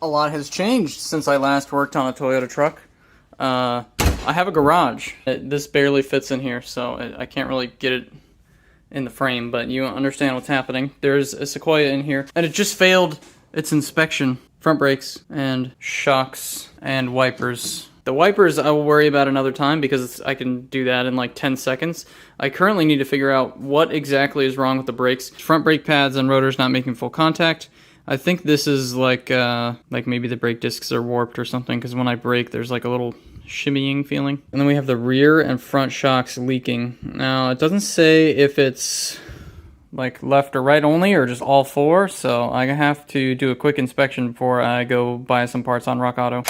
a lot has changed since I last worked on a Toyota truck. I have a garage. This barely fits in here, so I can't really get it in the frame, but you understand what's happening. There's a Sequoia in here, and it just failed its inspection. Front brakes and shocks and wipers. The wipers I will worry about another time because I can do that in like 10 seconds. I currently need to figure out what exactly is wrong with the brakes. Front brake pads and rotors not making full contact. I think this is like maybe the brake discs are warped or something, because when I brake there's like a little shimmying feeling. And then we have the rear and front shocks leaking. Now it doesn't say if it's like left or right only or just all four, so I have to do a quick inspection before I go buy some parts on Rock Auto.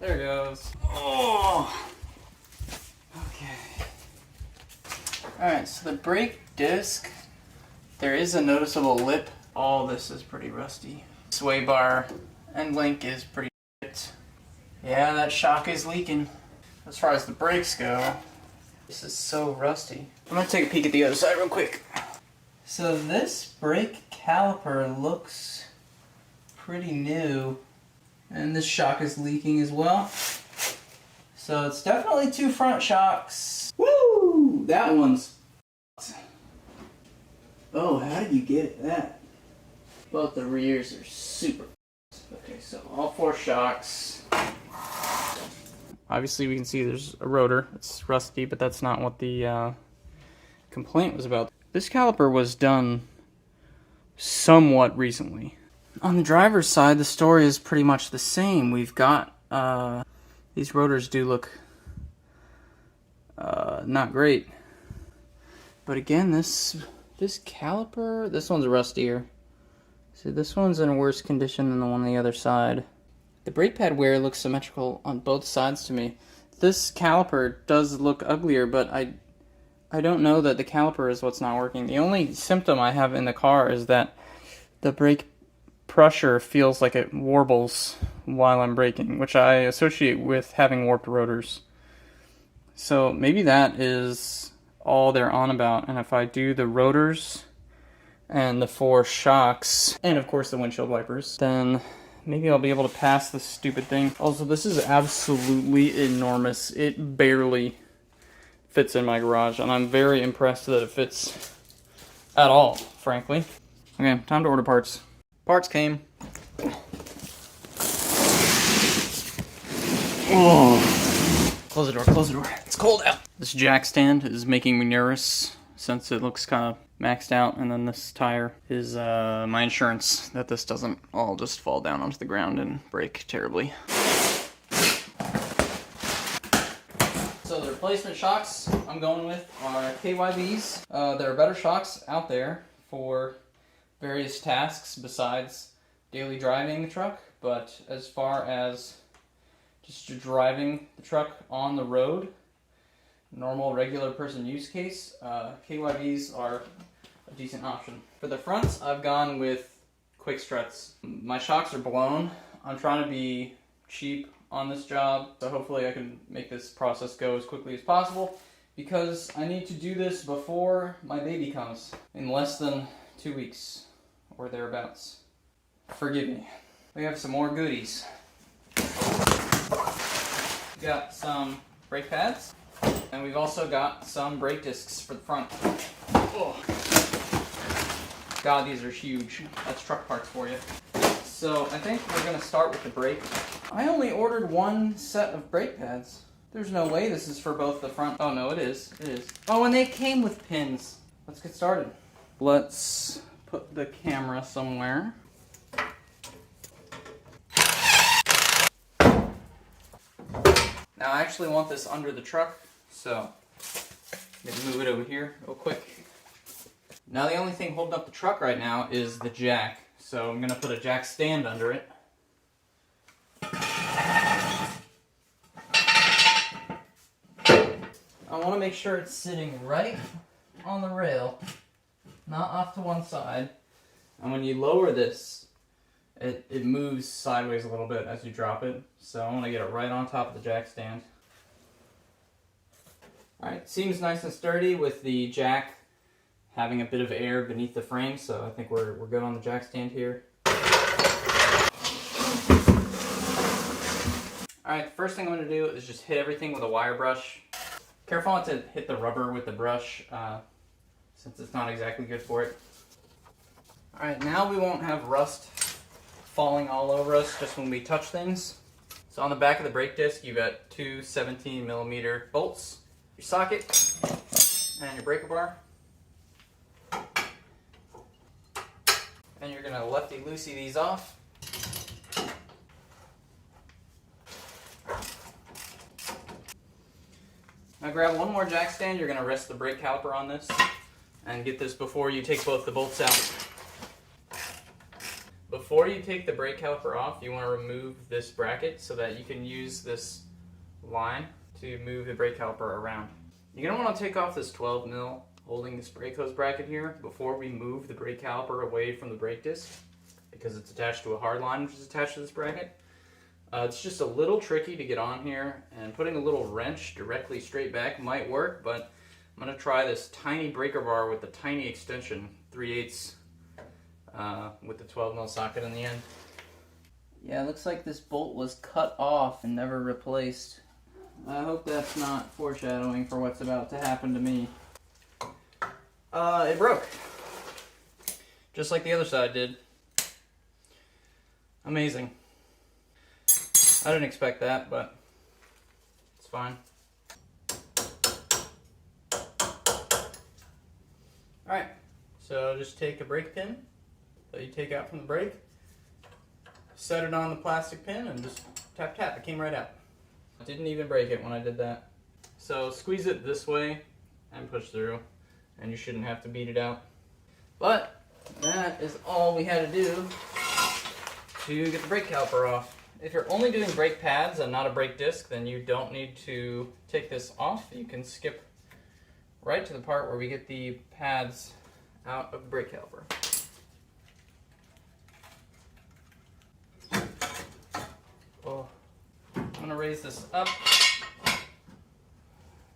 There it goes. Oh, okay. Alright, so the brake disc, there is a noticeable lip. All this is pretty rusty. Sway bar and link is pretty shit. Yeah, that shock is leaking. As far as the brakes go, this is so rusty. I'm gonna take a peek at the other side real quick. So this brake caliper looks pretty new. And this shock is leaking as well. So it's definitely two front shocks. Woo! That one's... Oh, how did you get that? Both the rears are super... Okay, so all four shocks. Obviously we can see there's a rotor. It's rusty, but that's not what the complaint was about. This caliper was done somewhat recently. On the driver's side, the story is pretty much the same. We've got, these rotors do look not great. But again, this caliper, this one's rustier. See, this one's in a worse condition than the one on the other side. The brake pad wear looks symmetrical on both sides to me. This caliper does look uglier, but I don't know that the caliper is what's not working. The only symptom I have in the car is that the brake pressure feels like it warbles while I'm braking, which I associate with having warped rotors. So maybe that is all they're on about, and if I do the rotors and the four shocks, and of course the windshield wipers, then maybe I'll be able to pass this stupid thing. Also, this is absolutely enormous. It barely fits in my garage, and I'm very impressed that it fits at all, frankly. Okay, time to order parts. Parts came. Oh. Close the door, close the door. It's cold out. This jack stand is making me nervous since it looks kind of maxed out, and then this tire is my insurance that this doesn't all just fall down onto the ground and break terribly. So the replacement shocks I'm going with are KYVs. There are better shocks out there for various tasks besides daily driving the truck, but as far as just driving the truck on the road, normal regular person use case, KYVs are a decent option. For the fronts, I've gone with quick struts. My shocks are blown. I'm trying to be cheap on this job, so hopefully I can make this process go as quickly as possible, because I need to do this before my baby comes in less than 2 weeks or thereabouts. Forgive me. We have some more goodies. We got some brake pads, and we've also got some brake discs for the front. Oh. God, these are huge. That's truck parts for you. So I think we're gonna start with the brake. I only ordered one set of brake pads. There's no way this is for both the front. Oh no, it is. It is. Oh, and they came with pins. Let's get started. Let's put the camera somewhere. Now I actually want this under the truck, so I'm gonna move it over here real quick. Now the only thing holding up the truck right now is the jack, so I'm gonna put a jack stand under it. I want to make sure it's sitting right on the rail, not off to one side. And when you lower this, it moves sideways a little bit as you drop it. So I want to get it right on top of the jack stand. Alright, seems nice and sturdy with the jack having a bit of air beneath the frame, so I think we're good on the jack stand here. Alright, the first thing I'm going to do is just hit everything with a wire brush. Careful not to hit the rubber with the brush, since it's not exactly good for it. Alright, now we won't have rust falling all over us just when we touch things. So on the back of the brake disc, you've got two 17mm bolts, your socket, and your breaker bar. And you're going to lefty-loosey these off. Now grab one more jack stand. You're going to rest the brake caliper on this and get this before you take both the bolts out. Before you take the brake caliper off, you want to remove this bracket so that you can use this line to move the brake caliper around. You're going to want to take off this 12mm holding this brake hose bracket here before we move the brake caliper away from the brake disc, because it's attached to a hard line which is attached to this bracket. It's just a little tricky to get on here, and putting a little wrench directly straight back might work, but I'm going to try this tiny breaker bar with the tiny extension, 3/8 with the 12mm socket in the end. Yeah, it looks like this bolt was cut off and never replaced. I hope that's not foreshadowing for what's about to happen to me. It broke. Just like the other side did. Amazing. I didn't expect that, but it's fine. Alright, so just take a brake pin that you take out from the brake, set it on the plastic pin, and just tap tap. It came right out. I didn't even break it when I did that. So squeeze it this way and push through, and you shouldn't have to beat it out. But that is all we had to do to get the brake caliper off. If you're only doing brake pads and not a brake disc, then you don't need to take this off. You can skip right to the part where we get the pads out of the brake caliper. Oh, I'm going to raise this up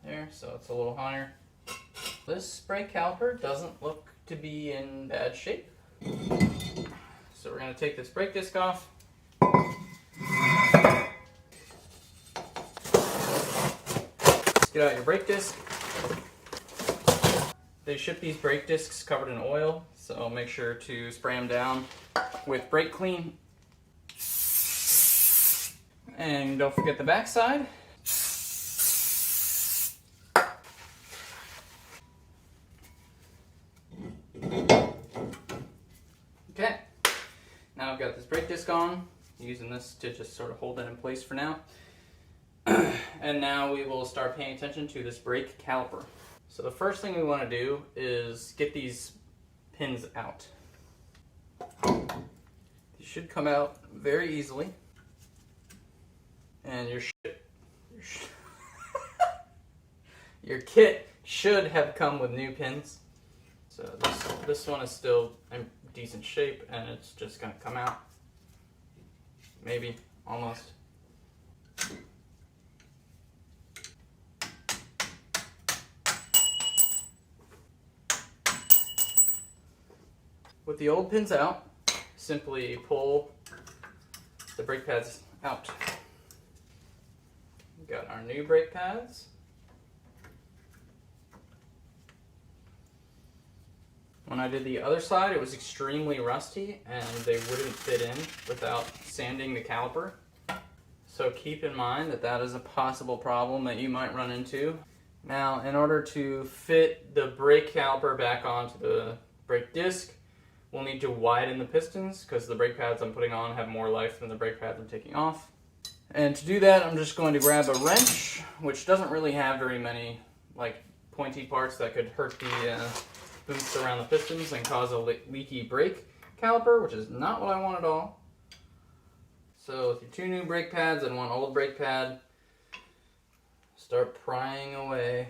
there so it's a little higher. This brake caliper doesn't look to be in bad shape. So we're going to take this brake disc off. Get out your brake disc. They ship these brake discs covered in oil, so make sure to spray them down with brake clean. And don't forget the back side. Okay, now I've got this brake disc on, using this to just sort of hold it in place for now. And now we will start paying attention to this brake caliper. So the first thing we want to do is get these pins out. These should come out very easily. And your kit should have come with new pins. So this one is still in decent shape, and it's just going to come out. Maybe, almost. With the old pins out, simply pull the brake pads out. We've got our new brake pads. When I did the other side, it was extremely rusty and they wouldn't fit in without sanding the caliper. So keep in mind that that is a possible problem that you might run into. Now, in order to fit the brake caliper back onto the brake disc, we'll need to widen the pistons because the brake pads I'm putting on have more life than the brake pads I'm taking off. And to do that, I'm just going to grab a wrench, which doesn't really have very many pointy parts that could hurt the boots around the pistons and cause a leaky brake caliper, which is not what I want at all. So with your two new brake pads and one old brake pad, start prying away.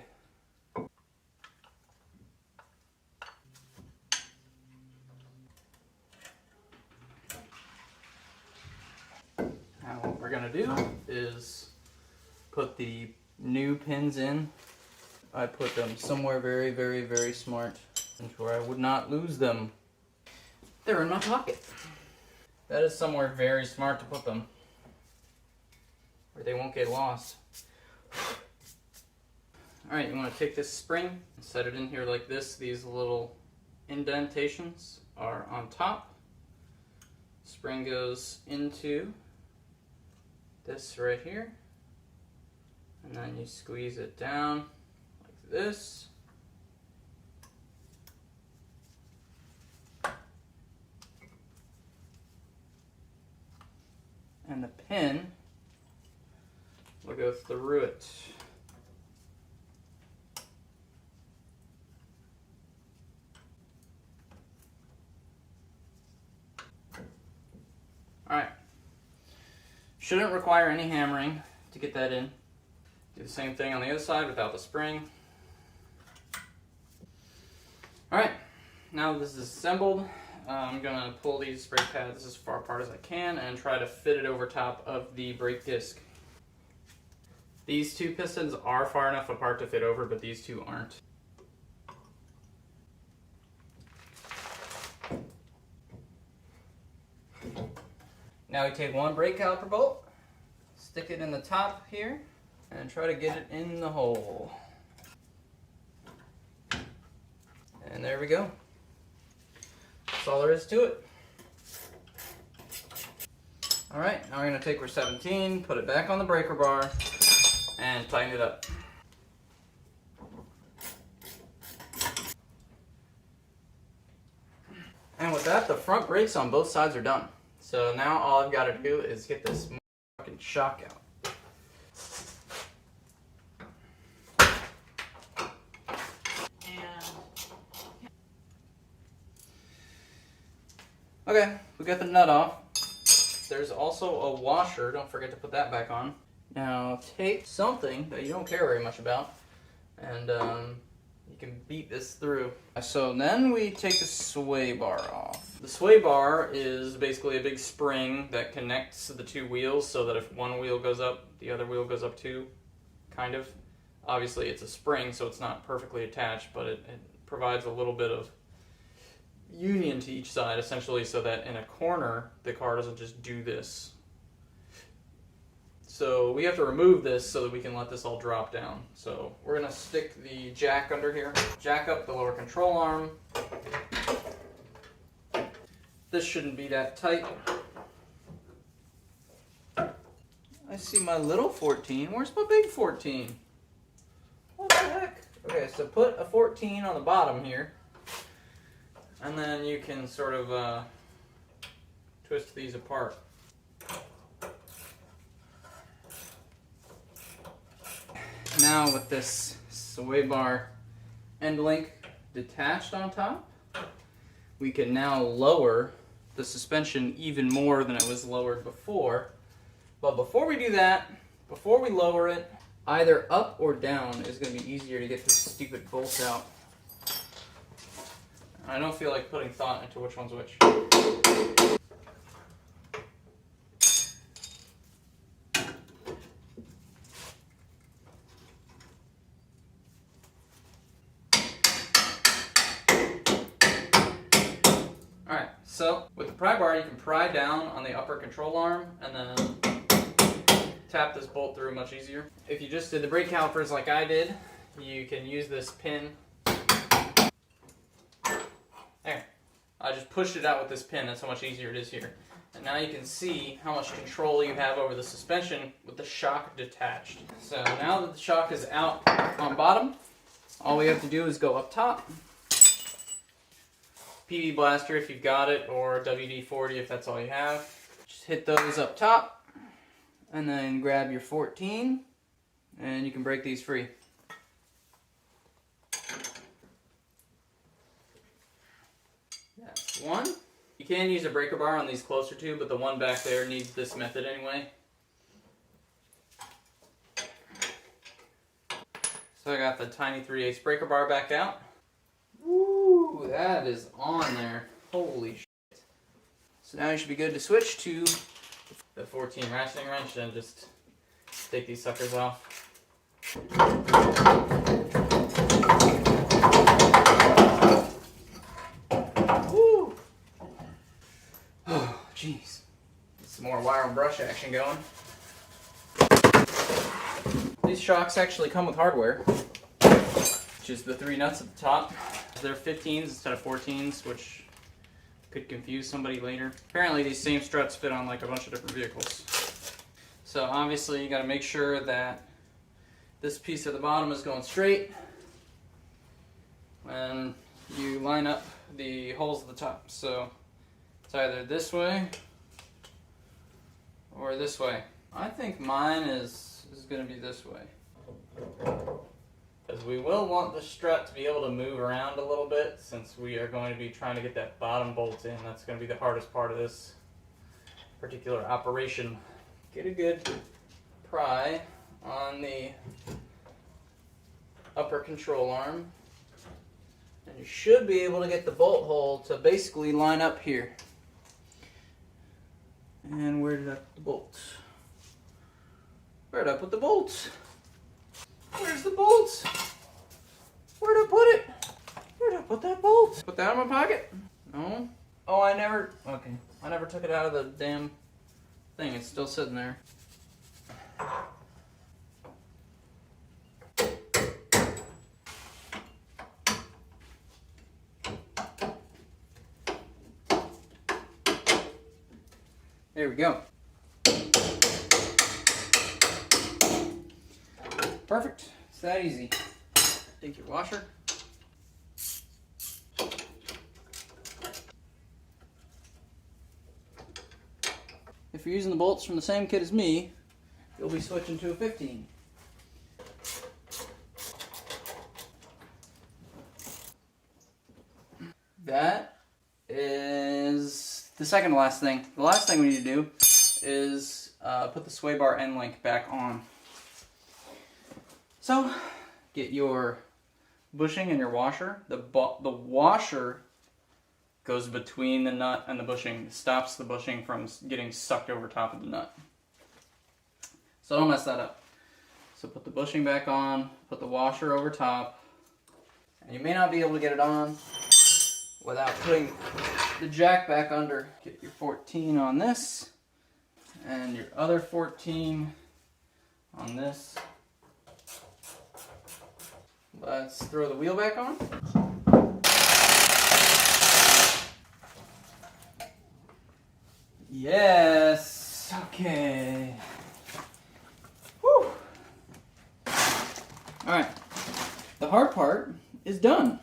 Now what we're going to do is put the new pins in. I put them somewhere very, very, very smart. where I would not lose them. They're in my pocket. That is somewhere very smart to put them, where they won't get lost. Alright, you want to take this spring and set it in here like this. These little indentations are on top. Spring goes into this right here, and then you squeeze it down like this. And the pin will go through it. Alright. Shouldn't require any hammering to get that in. Do the same thing on the other side without the spring. Alright, now that this is assembled, I'm going to pull these brake pads as far apart as I can and try to fit it over top of the brake disc. These two pistons are far enough apart to fit over, but these two aren't. Now we take one brake caliper bolt, stick it in the top here, and try to get it in the hole. And there we go. That's all there is to it. Alright, now we're going to take our 17, put it back on the breaker bar, and tighten it up. And with that, the front brakes on both sides are done. So now all I've got to do is get this fucking shock out. Okay, we got the nut off. There's also a washer, don't forget to put that back on. Now take something that you don't care very much about, and you can beat this through. So then we take the sway bar off. The sway bar is basically a big spring that connects the two wheels so that if one wheel goes up, the other wheel goes up too, kind of. Obviously it's a spring, so it's not perfectly attached, but it provides a little bit of union to each side, essentially, so that in a corner the car doesn't just do this. So we have to remove this so that we can let this all drop down. So we're going to stick the jack under here, jack up the lower control arm. This shouldn't be that tight. I see my little 14. Where's my big 14? What the heck? Okay, so put a 14 on the bottom here. And then you can sort of twist these apart. Now with this sway bar end link detached on top, we can now lower the suspension even more than it was lowered before. But before we do that, before we lower it, either up or down is going to be easier to get this stupid bolt out. I don't feel like putting thought into which one's which. Alright, so with the pry bar you can pry down on the upper control arm and then tap this bolt through much easier. If you just did the brake calipers like I did, you can use this pin. There. I just pushed it out with this pin. That's how much easier it is here. And now you can see how much control you have over the suspension with the shock detached. So now that the shock is out on bottom, all we have to do is go up top. PV blaster if you've got it, or WD-40 if that's all you have. Just hit those up top, and then grab your 14, and you can break these free. That's one. You can use a breaker bar on these closer to, but the one back there needs this method anyway. So I got the tiny 3/8 breaker bar back out. Woo, that is on there. Holy shit. So now you should be good to switch to the 14 ratcheting wrench and just take these suckers off. Jeez. Some more wire and brush action going. These shocks actually come with hardware, which is the 3 nuts at the top. They're 15s instead of 14s, which could confuse somebody later. Apparently these same struts fit on like a bunch of different vehicles. So obviously you got to make sure that this piece at the bottom is going straight when you line up the holes at the top. So it's either this way or this way. I think mine is going to be this way, because we will want the strut to be able to move around a little bit, since we are going to be trying to get that bottom bolt in. That's going to be the hardest part of this particular operation. Get a good pry on the upper control arm, and you should be able to get the bolt hole to basically line up here. And where did I put the bolt? Where'd I put the bolts? Where's the bolts? Where'd I put it? Where'd I put that bolt? Put that in my pocket? No. Oh, I never took it out of the damn thing. It's still sitting there. There we go. Perfect. It's that easy. Take your washer. If you're using the bolts from the same kit as me, you'll be switching to a 15. That is the second to last thing. The last thing we need to do is put the sway bar end link back on. So, get your bushing and your washer. The washer goes between the nut and the bushing, stops the bushing from getting sucked over top of the nut. So don't mess that up. So put the bushing back on, put the washer over top, and you may not be able to get it on without putting the jack back under. Get your 14 on this, and your other 14 on this. Let's throw the wheel back on. Yes, okay. Whew. Alright, the hard part is done.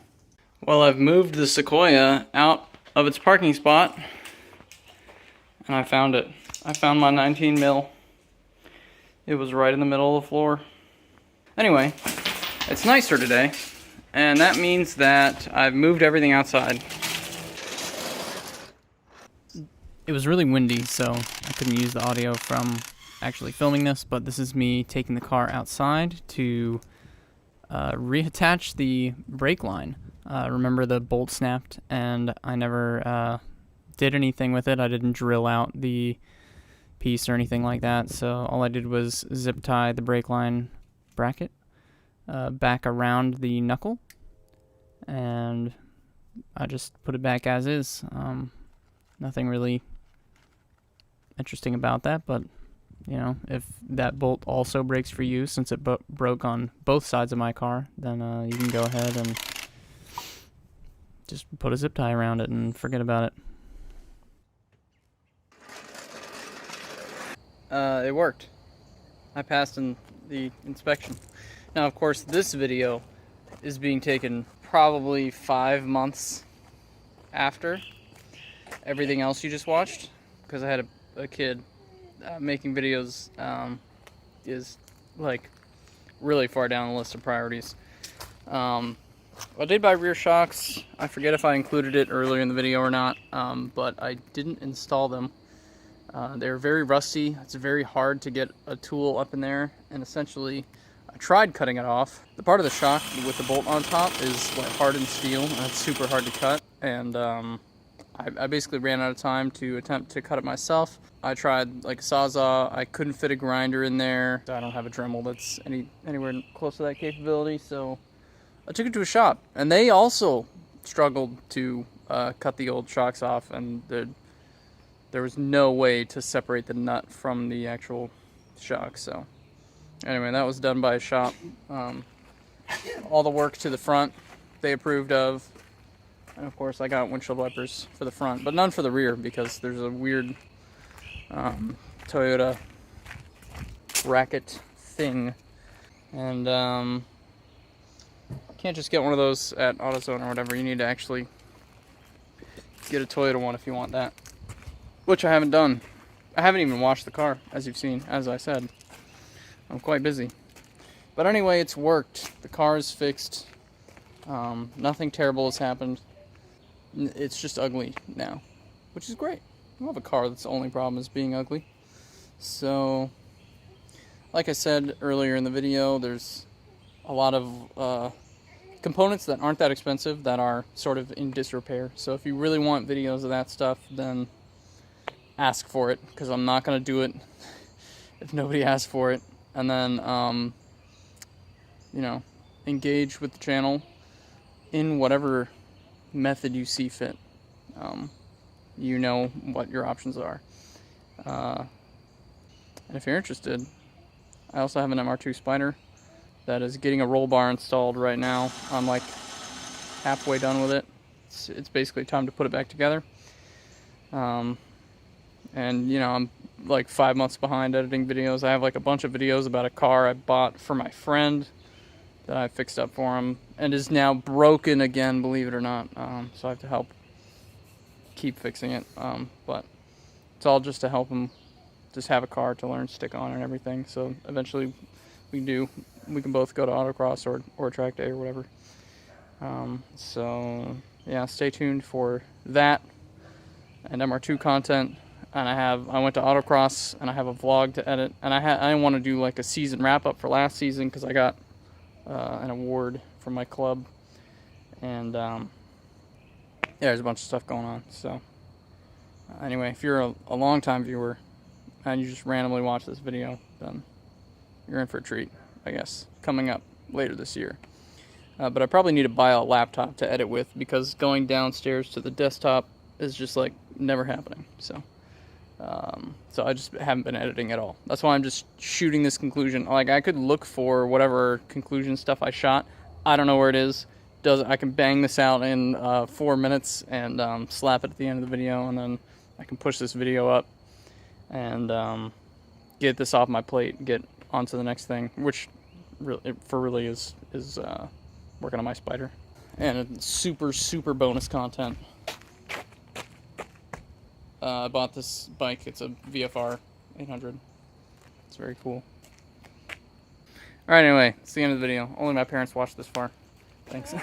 Well, I've moved the Sequoia out of its parking spot, and I found it. I found my 19 mil. It was right in the middle of the floor. Anyway, it's nicer today, and that means that I've moved everything outside. It was really windy, so I couldn't use the audio from actually filming this, but this is me taking the car outside to reattach the brake line. Remember, the bolt snapped, and I never did anything with it. I didn't drill out the piece or anything like that, so all I did was zip tie the brake line bracket back around the knuckle, and I just put it back as is. Nothing really interesting about that, but you know, if that bolt also breaks for you, since it broke on both sides of my car, then you can go ahead and just put a zip tie around it and forget about it. It worked. I passed in the inspection. Now, of course, this video is being taken probably 5 months after everything else you just watched, because I had a kid. Making videos is like really far down the list of priorities. I did buy rear shocks. I forget if I included it earlier in the video or not, but I didn't install them. They're very rusty. It's very hard to get a tool up in there, and essentially I tried cutting it off. The part of the shock with the bolt on top is like hardened steel, and it's super hard to cut, and I basically ran out of time to attempt to cut it myself. I tried like a Sawzall. I couldn't fit a grinder in there. I don't have a Dremel that's anywhere close to that capability, so I took it to a shop, and they also struggled to cut the old shocks off, and the there was no way to separate the nut from the actual shock. So anyway, that was done by a shop. All the work to the front they approved of, and of course I got windshield wipers for the front, but none for the rear because there's a weird Toyota bracket thing, and can't just get one of those at AutoZone or whatever. You need to actually get a Toyota one if you want that, which I haven't done. I haven't even washed the car, as you've seen. As I said, I'm quite busy. But anyway, it's worked. The car is fixed. Nothing terrible has happened. It's just ugly now, which is great. I have a car that's the only problem is being ugly. So, like I said earlier in the video, there's a lot of components that aren't that expensive that are sort of in disrepair. So if you really want videos of that stuff, then ask for it, because I'm not going to do it if nobody asks for it. And then, you know, engage with the channel in whatever method you see fit. You know what your options are. And if you're interested, I also have an MR2 Spider that is getting a roll bar installed right now. I'm like halfway done with it. It's basically time to put it back together. And you know, I'm like 5 months behind editing videos. I have like a bunch of videos about a car I bought for my friend that I fixed up for him, and is now broken again, believe it or not. So I have to help keep fixing it. But it's all just to help him just have a car to learn stick on and everything. So eventually we can both go to autocross or track day or whatever. So yeah, stay tuned for that and MR2 content. And I went to autocross, and I have a vlog to edit, and I want to do like a season wrap up for last season because I got an award from my club, and yeah, there's a bunch of stuff going on. So anyway, if you're a long-time viewer and you just randomly watch this video, then you're in for a treat, I guess, coming up later this year. But I probably need to buy a laptop to edit with, because going downstairs to the desktop is just like never happening. So I just haven't been editing at all. That's why I'm just shooting this conclusion. Like, I could look for whatever conclusion stuff I shot. I don't know where it is. I can bang this out in 4 minutes and slap it at the end of the video, and then I can push this video up and get this off my plate and get onto the next thing, which really is working on my Spider. And super bonus content. I bought this bike. It's a VFR 800. It's very cool. Alright, anyway, it's the end of the video. Only my parents watched this far. Thanks.